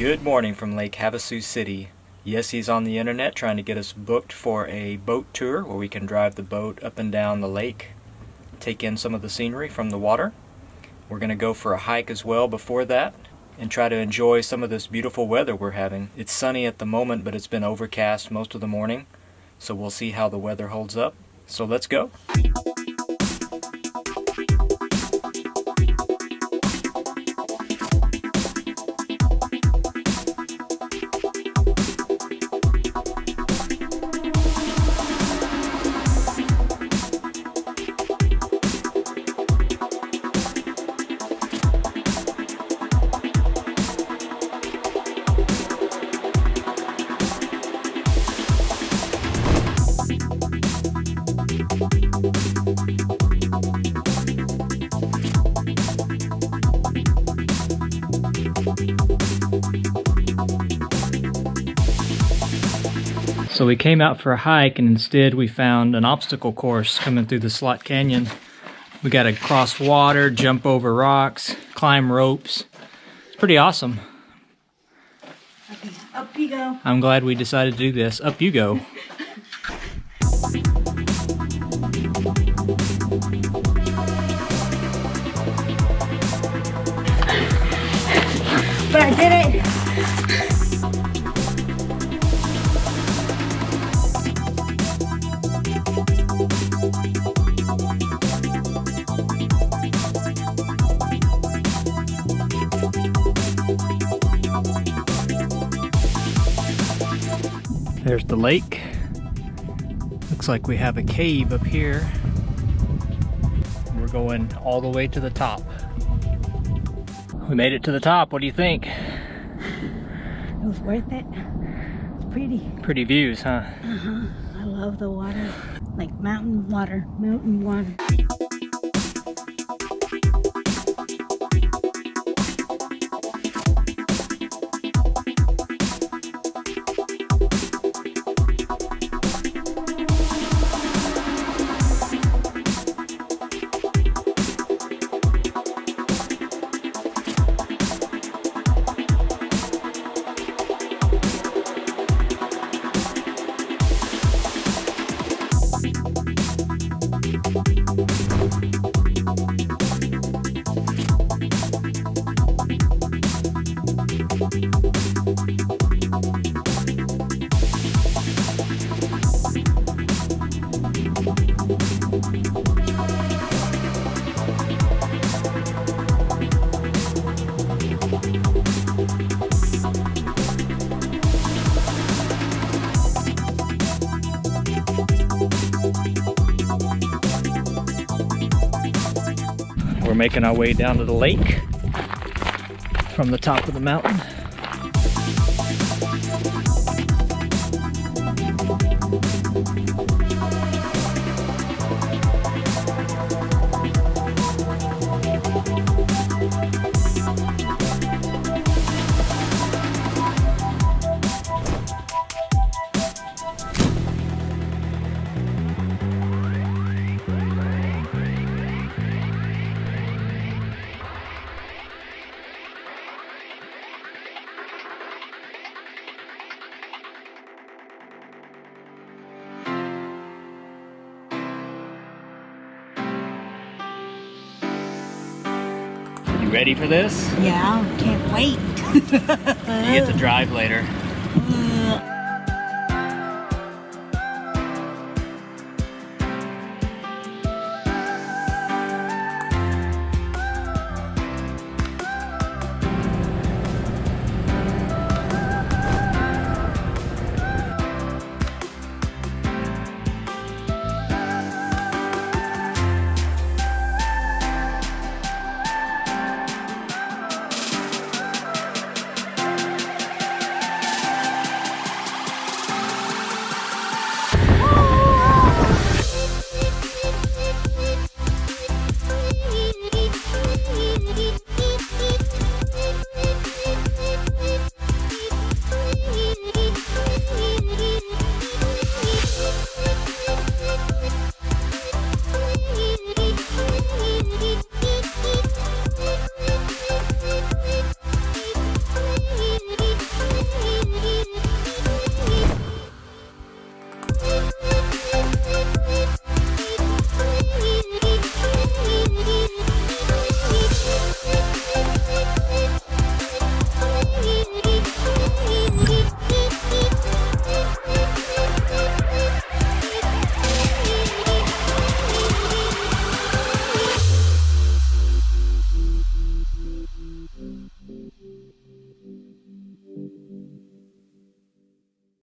Good morning from Lake Havasu City. Yes, he's on the internet trying to get us booked for a boat tour where we can drive the boat up and down the lake, take in some of the scenery from the water. We're going to go for a hike as well before that and try to enjoy some of this beautiful weather we're having. It's sunny at the moment, but it's been overcast most of the morning, so we'll see how the weather holds up. So let's go. So we came out for a hike and instead we found an obstacle course coming through the Slot Canyon. We got to cross water, jump over rocks, climb ropes. It's pretty awesome. Okay, up you go. I'm glad we decided to do this. Up you go. But I did it. There's the lake. Looks like we have a cave up here. We're going all the way to the top. We made it to the top. What do you think? It was worth it. It's pretty. Pretty views, huh? I love the water. Like mountain water. Mountain water. We're making our way down to the lake from the top of the mountain. You ready for this? Yeah, can't wait. You get to drive later.